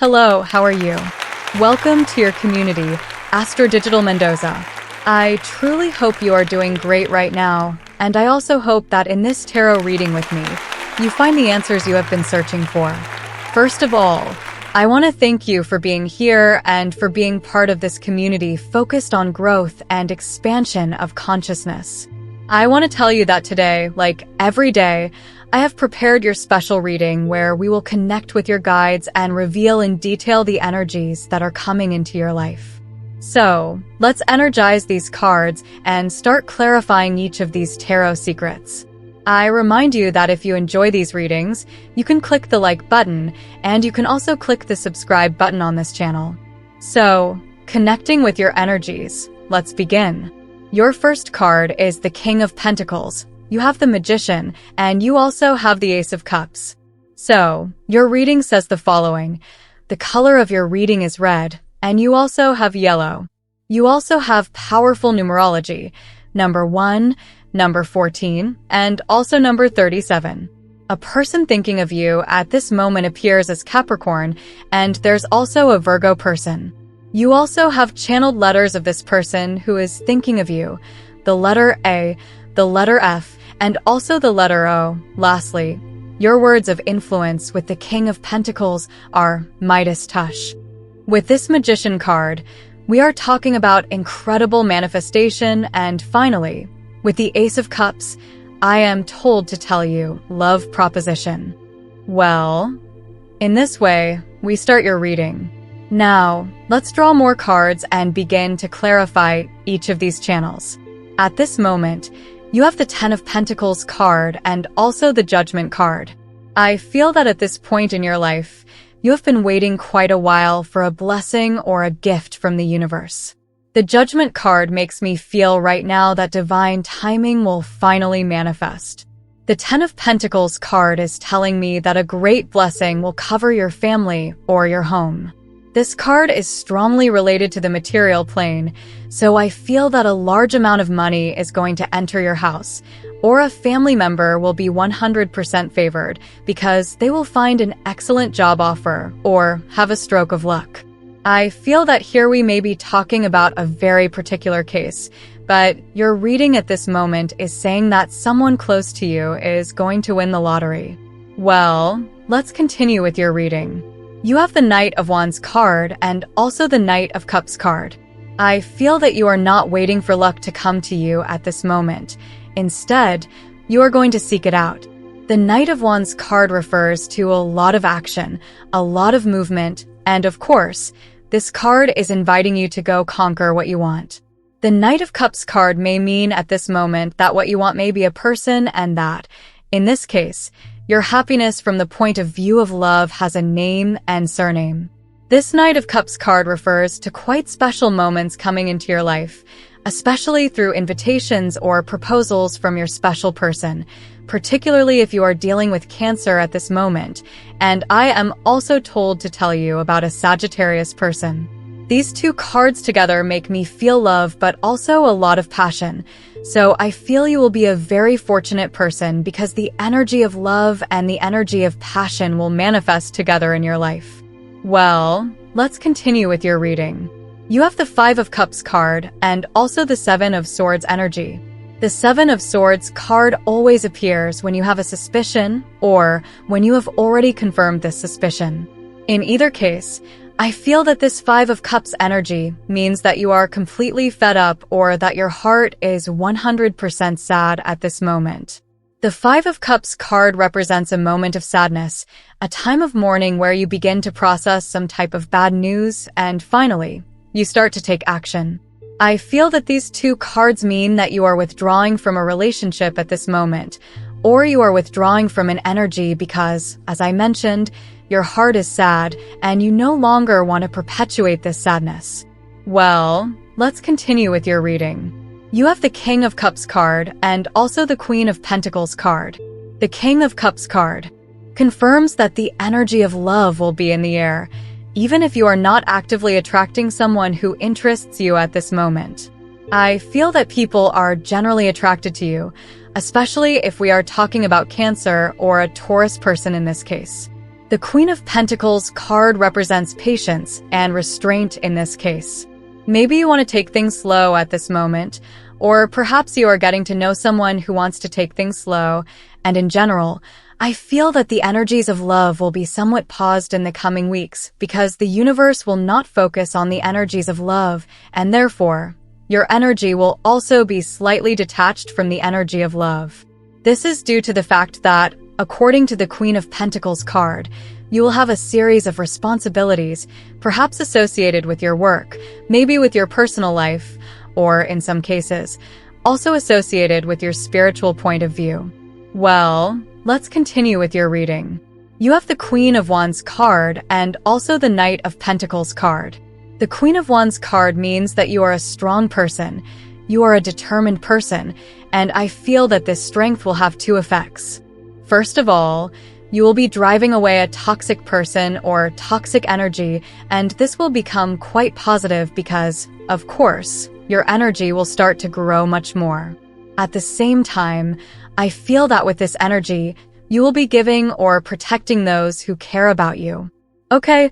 Hello, how are you? Welcome to your community, AstrodigitalMendoza. I truly hope you are doing great right now, and I also hope that in this tarot reading with me, you find the answers you have been searching for. First of all, I want to thank you for being here and for being part of this community focused on growth and expansion of consciousness. I want to tell you that today, like every day, I have prepared your special reading where we will connect with your guides and reveal in detail the energies that are coming into your life. So, let's energize these cards and start clarifying each of these tarot secrets. I remind you that if you enjoy these readings, you can click the like button, and you can also click the subscribe button on this channel. So, connecting with your energies, let's begin. Your first card is the King of Pentacles. You have the Magician, and you also have the Ace of Cups. So, your reading says the following. The color of your reading is red, and you also have yellow. You also have powerful numerology, number 1, number 14, and also number 37. A person thinking of you at this moment appears as Capricorn, and there's also a Virgo person. You also have channeled letters of this person who is thinking of you, the letter A, the letter F, and also the letter O. Lastly, your words of influence with the King of Pentacles are Midas touch. With this Magician card, we are talking about incredible manifestation, and finally, with the Ace of Cups, I am told to tell you love proposition. Well, in this way, we start your reading. Now, let's draw more cards and begin to clarify each of these channels. At this moment, you have the Ten of Pentacles card and also the Judgment card. I feel that at this point in your life, you have been waiting quite a while for a blessing or a gift from the universe. The Judgment card makes me feel right now that divine timing will finally manifest. The Ten of Pentacles card is telling me that a great blessing will cover your family or your home. This card is strongly related to the material plane, so I feel that a large amount of money is going to enter your house, or a family member will be 100% favored because they will find an excellent job offer or have a stroke of luck. I feel that here we may be talking about a very particular case, but your reading at this moment is saying that someone close to you is going to win the lottery. Well, let's continue with your reading. You have the Knight of Wands card and also the Knight of Cups card. I feel that you are not waiting for luck to come to you at this moment. Instead, you are going to seek it out. The Knight of Wands card refers to a lot of action, a lot of movement, and of course, this card is inviting you to go conquer what you want. The Knight of Cups card may mean at this moment that what you want may be a person and that, in this case, your happiness from the point of view of love has a name and surname. This Knight of Cups card refers to quite special moments coming into your life, especially through invitations or proposals from your special person, particularly if you are dealing with Cancer at this moment, and I am also told to tell you about a Sagittarius person. These two cards together make me feel love but also a lot of passion. So I feel you will be a very fortunate person because the energy of love and the energy of passion will manifest together in your life. Well, let's continue with your reading. You have the Five of Cups card and also the Seven of Swords energy. The Seven of Swords card always appears when you have a suspicion or when you have already confirmed this suspicion. In either case, I feel that this Five of Cups energy means that you are completely fed up or that your heart is 100% sad at this moment. The Five of Cups card represents a moment of sadness, a time of mourning where you begin to process some type of bad news, and finally, you start to take action. I feel that these two cards mean that you are withdrawing from a relationship at this moment, or you are withdrawing from an energy because, as I mentioned, your heart is sad, and you no longer want to perpetuate this sadness. Well, let's continue with your reading. You have the King of Cups card and also the Queen of Pentacles card. The King of Cups card confirms that the energy of love will be in the air, even if you are not actively attracting someone who interests you at this moment. I feel that people are generally attracted to you, especially if we are talking about Cancer or a Taurus person in this case. The Queen of Pentacles card represents patience and restraint in this case. Maybe you want to take things slow at this moment, or perhaps you are getting to know someone who wants to take things slow, and in general, I feel that the energies of love will be somewhat paused in the coming weeks because the universe will not focus on the energies of love, and therefore, your energy will also be slightly detached from the energy of love. This is due to the fact that, according to the Queen of Pentacles card, you will have a series of responsibilities, perhaps associated with your work, maybe with your personal life, or in some cases, also associated with your spiritual point of view. Well, let's continue with your reading. You have the Queen of Wands card and also the Knight of Pentacles card. The Queen of Wands card means that you are a strong person, you are a determined person, and I feel that this strength will have two effects. First of all, you will be driving away a toxic person or toxic energy, and this will become quite positive because, of course, your energy will start to grow much more. At the same time, I feel that with this energy, you will be giving or protecting those who care about you. Okay,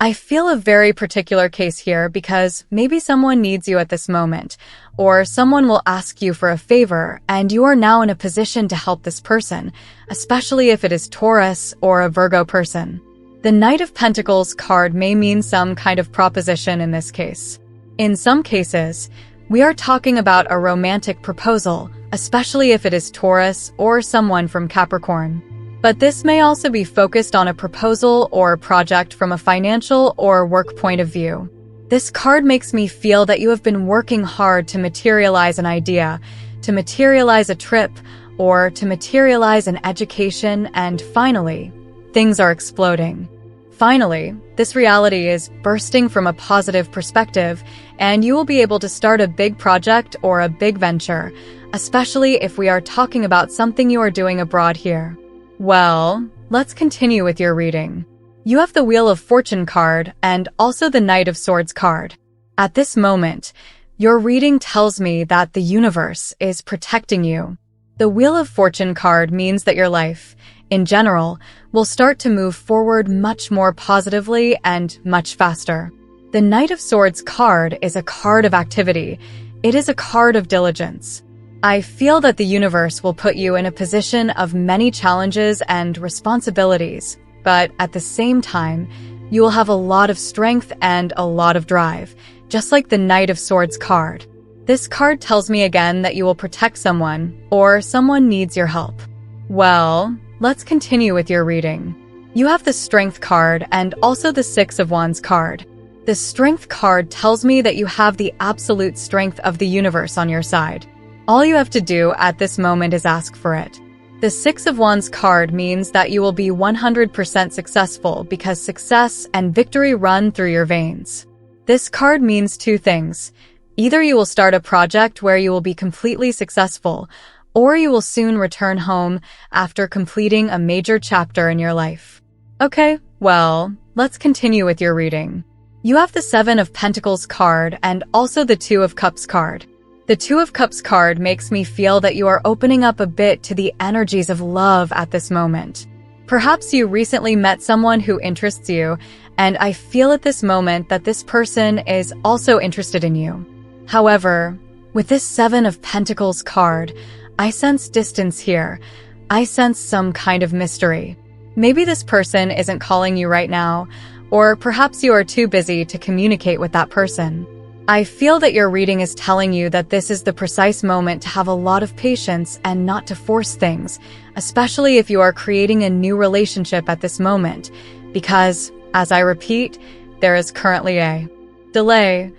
I feel a very particular case here because maybe someone needs you at this moment, or someone will ask you for a favor and you are now in a position to help this person, especially if it is Taurus or a Virgo person. The Knight of Pentacles card may mean some kind of proposition in this case. In some cases, we are talking about a romantic proposal, especially if it is Taurus or someone from Capricorn. But this may also be focused on a proposal or project from a financial or work point of view. This card makes me feel that you have been working hard to materialize an idea, to materialize a trip, or to materialize an education, and finally, things are exploding. Finally, this reality is bursting from a positive perspective, and you will be able to start a big project or a big venture, especially if we are talking about something you are doing abroad here. Well, let's continue with your reading. You have the Wheel of Fortune card and also the Knight of Swords card. At this moment, your reading tells me that the universe is protecting you. The Wheel of Fortune card means that your life, in general, will start to move forward much more positively and much faster. The Knight of Swords card is a card of activity. It is a card of diligence. I feel that the universe will put you in a position of many challenges and responsibilities, but at the same time, you will have a lot of strength and a lot of drive, just like the Knight of Swords card. This card tells me again that you will protect someone, or someone needs your help. Well, let's continue with your reading. You have the Strength card and also the Six of Wands card. The Strength card tells me that you have the absolute strength of the universe on your side. All you have to do at this moment is ask for it. The Six of Wands card means that you will be 100% successful because success and victory run through your veins. This card means two things. Either you will start a project where you will be completely successful, or you will soon return home after completing a major chapter in your life. Okay, well, let's continue with your reading. You have the Seven of Pentacles card and also the Two of Cups card. The Two of Cups card makes me feel that you are opening up a bit to the energies of love at this moment. Perhaps you recently met someone who interests you, and I feel at this moment that this person is also interested in you. However, with this Seven of Pentacles card, I sense distance here. I sense some kind of mystery. Maybe this person isn't calling you right now, or perhaps you are too busy to communicate with that person. I feel that your reading is telling you that this is the precise moment to have a lot of patience and not to force things, especially if you are creating a new relationship at this moment, because, as I repeat, there is currently a delay,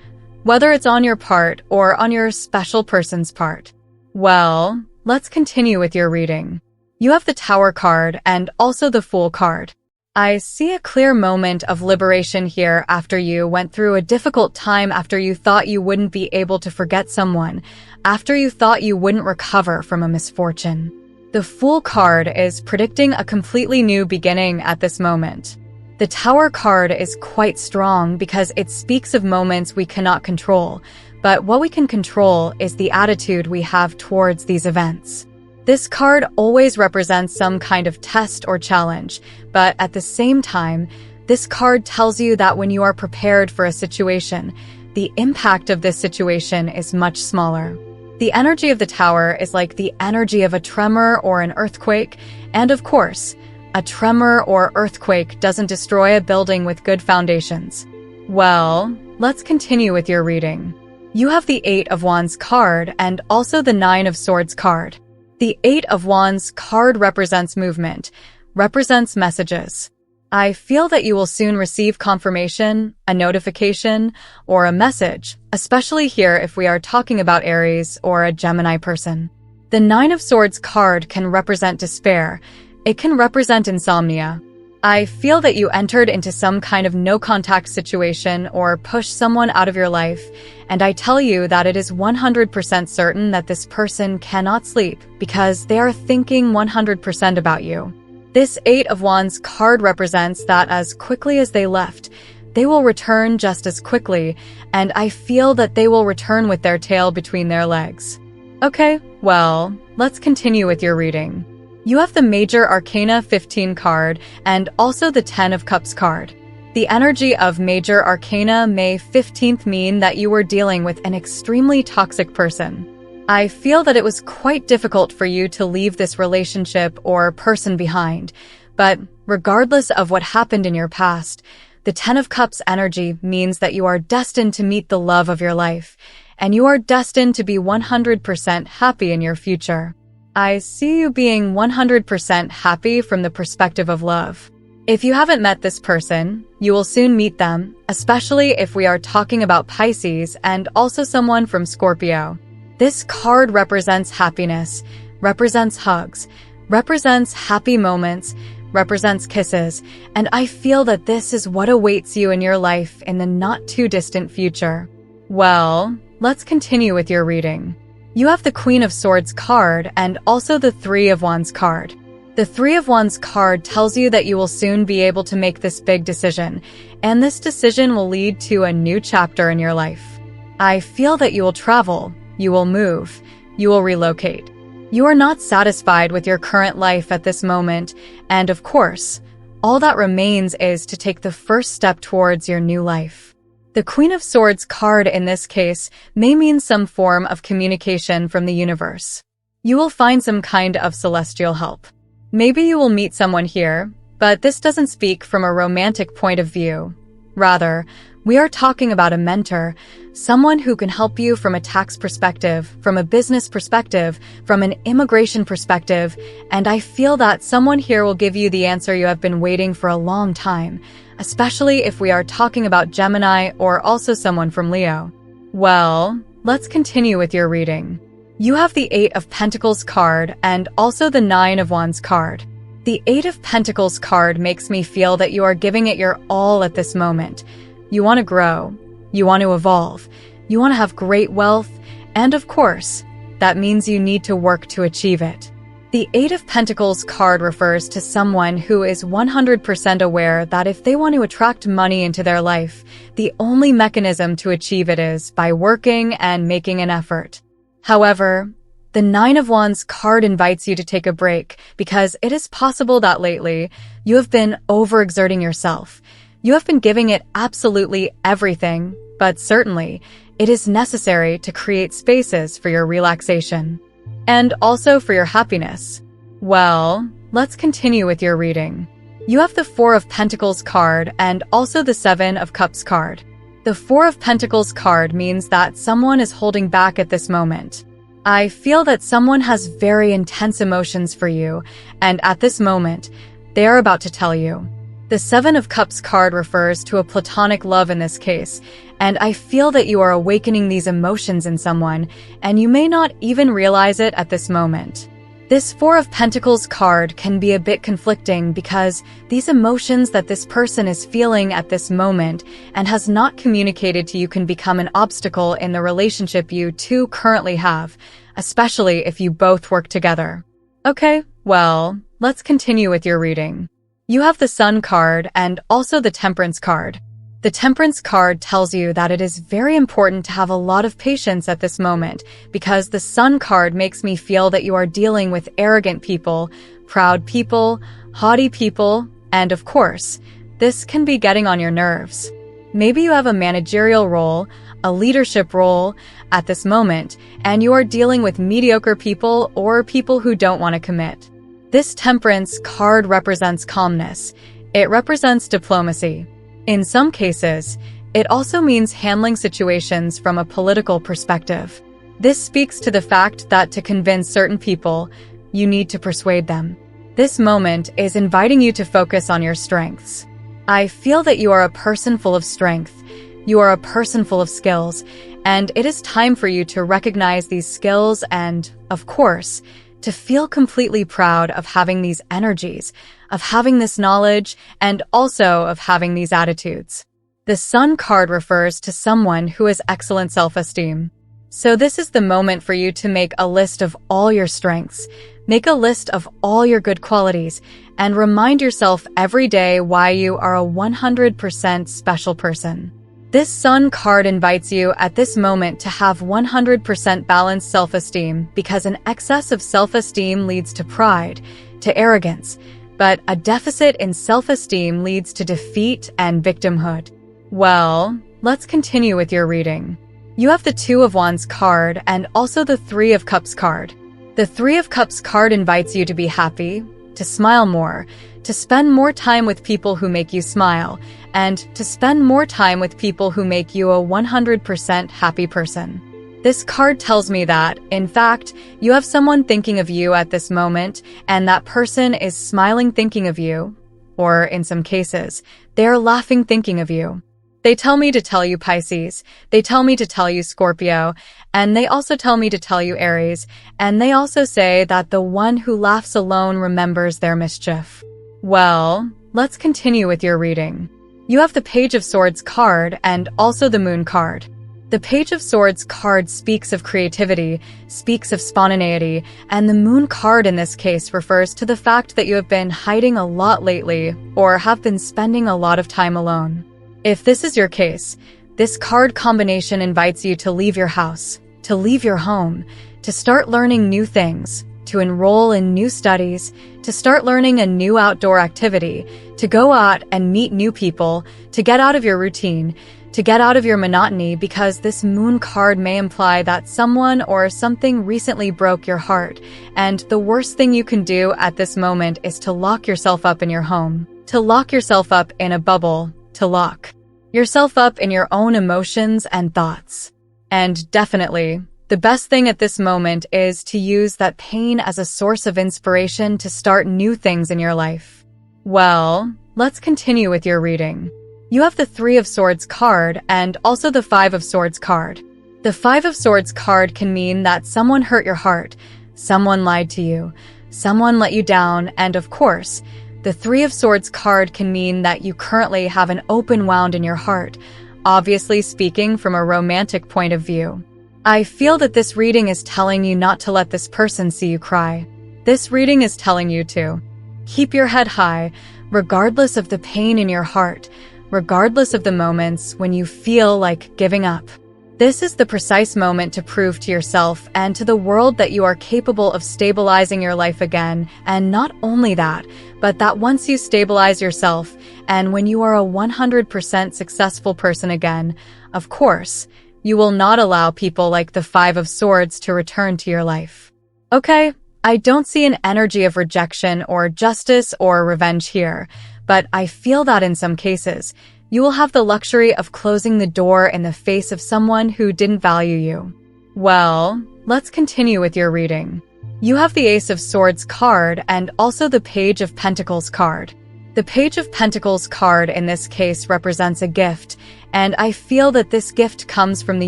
whether it's on your part or on your special person's part. Well, let's continue with your reading. You have the Tower card and also the Fool card. I see a clear moment of liberation here after you went through a difficult time, after you thought you wouldn't be able to forget someone, after you thought you wouldn't recover from a misfortune. The Fool card is predicting a completely new beginning at this moment. The Tower card is quite strong because it speaks of moments we cannot control, but what we can control is the attitude we have towards these events. This card always represents some kind of test or challenge, but at the same time, this card tells you that when you are prepared for a situation, the impact of this situation is much smaller. The energy of the Tower is like the energy of a tremor or an earthquake, and of course, a tremor or earthquake doesn't destroy a building with good foundations. Well, let's continue with your reading. You have the Eight of Wands card and also the Nine of Swords card. The Eight of Wands card represents movement, represents messages. I feel that you will soon receive confirmation, a notification, or a message, especially here if we are talking about Aries or a Gemini person. The Nine of Swords card can represent despair. It can represent insomnia. I feel that you entered into some kind of no-contact situation or pushed someone out of your life, and I tell you that it is 100% certain that this person cannot sleep because they are thinking 100% about you. This Eight of Wands card represents that as quickly as they left, they will return just as quickly, and I feel that they will return with their tail between their legs. Okay, well, let's continue with your reading. You have the Major Arcana 15 card and also the 10 of Cups card. The energy of Major Arcana May 15th mean that you were dealing with an extremely toxic person. I feel that it was quite difficult for you to leave this relationship or person behind, but regardless of what happened in your past, the 10 of Cups energy means that you are destined to meet the love of your life, and you are destined to be 100% happy in your future. I see you being 100% happy from the perspective of love. If you haven't met this person, you will soon meet them, especially if we are talking about Pisces and also someone from Scorpio. This card represents happiness, represents hugs, represents happy moments, represents kisses, and I feel that this is what awaits you in your life in the not-too-distant future. Well, let's continue with your reading. You have the Queen of Swords card and also the Three of Wands card. The Three of Wands card tells you that you will soon be able to make this big decision, and this decision will lead to a new chapter in your life. I feel that you will travel, you will move, you will relocate. You are not satisfied with your current life at this moment, and of course, all that remains is to take the first step towards your new life. The Queen of Swords card in this case may mean some form of communication from the universe. You will find some kind of celestial help. Maybe you will meet someone here, but this doesn't speak from a romantic point of view. Rather, we are talking about a mentor, someone who can help you from a tax perspective, from a business perspective, from an immigration perspective, and I feel that someone here will give you the answer you have been waiting for a long time, especially if we are talking about Gemini or also someone from Leo. Well, let's continue with your reading. You have the Eight of Pentacles card and also the Nine of Wands card. The Eight of Pentacles card makes me feel that you are giving it your all at this moment. You want to grow, you want to evolve, you want to have great wealth, and of course, that means you need to work to achieve it. The Eight of Pentacles card refers to someone who is 100% aware that if they want to attract money into their life, the only mechanism to achieve it is by working and making an effort. However, the Nine of Wands card invites you to take a break because it is possible that lately you have been overexerting yourself. You have been giving it absolutely everything, but certainly it is necessary to create spaces for your relaxation and also for your happiness. Well, let's continue with your reading. You have the Four of Pentacles card and also the Seven of Cups card. The Four of Pentacles card means that someone is holding back at this moment. I feel that someone has very intense emotions for you, and at this moment, they are about to tell you. The Seven of Cups card refers to a platonic love in this case, and I feel that you are awakening these emotions in someone, and you may not even realize it at this moment. This Four of Pentacles card can be a bit conflicting because these emotions that this person is feeling at this moment and has not communicated to you can become an obstacle in the relationship you two currently have, especially if you both work together. Okay, well, let's continue with your reading. You have the Sun card and also the Temperance card. The Temperance card tells you that it is very important to have a lot of patience at this moment, because the Sun card makes me feel that you are dealing with arrogant people, proud people, haughty people, and of course, this can be getting on your nerves. Maybe you have a managerial role, a leadership role at this moment, and you are dealing with mediocre people or people who don't want to commit. This Temperance card represents calmness. It represents diplomacy. In some cases, it also means handling situations from a political perspective. This speaks to the fact that to convince certain people, you need to persuade them. This moment is inviting you to focus on your strengths. I feel that you are a person full of strength. You are a person full of skills, and it is time for you to recognize these skills and, of course, to feel completely proud of having these energies, of having this knowledge, and also of having these attitudes. The Sun card refers to someone who has excellent self-esteem. So this is the moment for you to make a list of all your strengths, make a list of all your good qualities, and remind yourself every day why you are a 100% special person. This Sun card invites you at this moment to have 100% balanced self-esteem, because an excess of self-esteem leads to pride, to arrogance, but a deficit in self-esteem leads to defeat and victimhood. Well, let's continue with your reading. You have the Two of Wands card and also the Three of Cups card. The Three of Cups card invites you to be happy, to smile more, to spend more time with people who make you smile, and to spend more time with people who make you a 100% happy person. This card tells me that, in fact, you have someone thinking of you at this moment, and that person is smiling thinking of you, or in some cases, they are laughing thinking of you. They tell me to tell you Pisces, they tell me to tell you Scorpio, and they also tell me to tell you Aries, and they also say that the one who laughs alone remembers their mischief. Well, let's continue with your reading. You have the Page of Swords card and also the Moon card. The Page of Swords card speaks of creativity, speaks of spontaneity, and the Moon card in this case refers to the fact that you have been hiding a lot lately or have been spending a lot of time alone. If this is your case, this card combination invites you to leave your house, to leave your home, to start learning new things, to enroll in new studies, to start learning a new outdoor activity, to go out and meet new people, to get out of your routine, to get out of your monotony, because this Moon card may imply that someone or something recently broke your heart, and the worst thing you can do at this moment is to lock yourself up in your home, to lock yourself up in a bubble, to lock yourself up in your own emotions and thoughts. And definitely, the best thing at this moment is to use that pain as a source of inspiration to start new things in your life. Well, let's continue with your reading. You have the Three of Swords card and also the Five of Swords card. The Five of Swords card can mean that someone hurt your heart, someone lied to you, someone let you down, and of course, the Three of Swords card can mean that you currently have an open wound in your heart, obviously speaking from a romantic point of view. I feel that this reading is telling you not to let this person see you cry. This reading is telling you to keep your head high, regardless of the pain in your heart, regardless of the moments when you feel like giving up. This is the precise moment to prove to yourself and to the world that you are capable of stabilizing your life again, and not only that, but that once you stabilize yourself, and when you are a 100% successful person again, of course, you will not allow people like the Five of Swords to return to your life. Okay, I don't see an energy of rejection or justice or revenge here, but I feel that in some cases, you will have the luxury of closing the door in the face of someone who didn't value you. Well, let's continue with your reading. You have the Ace of Swords card and also the Page of Pentacles card. The Page of Pentacles card in this case represents a gift, and I feel that this gift comes from the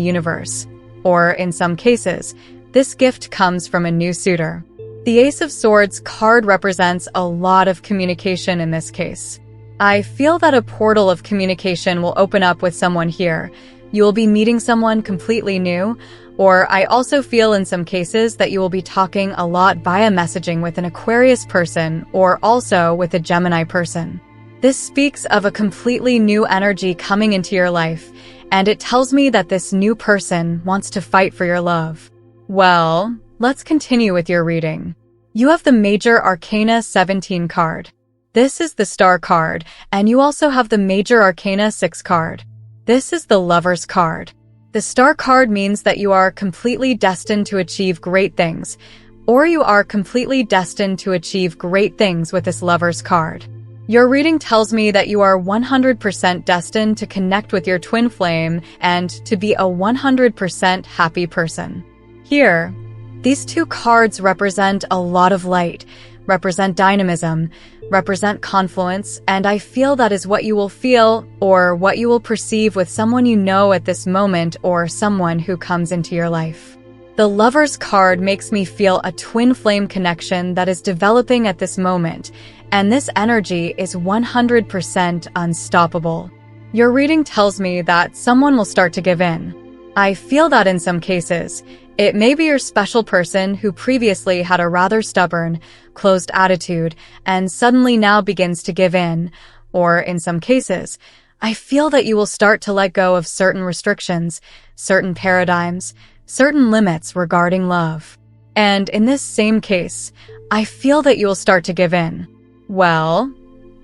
universe, or in some cases, this gift comes from a new suitor. The Ace of Swords card represents a lot of communication in this case. I feel that a portal of communication will open up with someone here. You will be meeting someone completely new, or I also feel in some cases that you will be talking a lot via messaging with an Aquarius person or also with a Gemini person. This speaks of a completely new energy coming into your life, and it tells me that this new person wants to fight for your love. Well, let's continue with your reading. You have the Major Arcana 17 card. This is the Star card, and you also have the Major Arcana 6 card. This is the Lover's card. The Star card means that you are completely destined to achieve great things, or you are completely destined to achieve great things with this Lover's card. Your reading tells me that you are 100% destined to connect with your twin flame and to be a 100% happy person. Here, these two cards represent a lot of light, represent dynamism, represent confluence, and I feel that is what you will feel or what you will perceive with someone you know at this moment or someone who comes into your life. The Lover's card makes me feel a twin flame connection that is developing at this moment, and this energy is 100% unstoppable. Your reading tells me that someone will start to give in. I feel that in some cases, it may be your special person who previously had a rather stubborn, closed attitude and suddenly now begins to give in, or in some cases, I feel that you will start to let go of certain restrictions, certain paradigms, certain limits regarding love. And in this same case, I feel that you will start to give in. Well,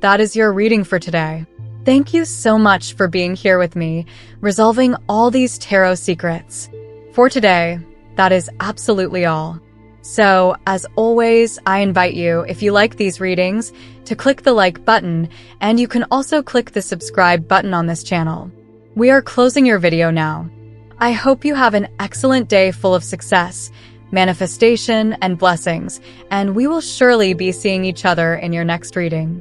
that is your reading for today. Thank you so much for being here with me, resolving all these tarot secrets. For today, that is absolutely all. So, as always, I invite you, if you like these readings, to click the like button, and you can also click the subscribe button on this channel. We are closing your video now. I hope you have an excellent day full of success, manifestation, and blessings, and we will surely be seeing each other in your next reading.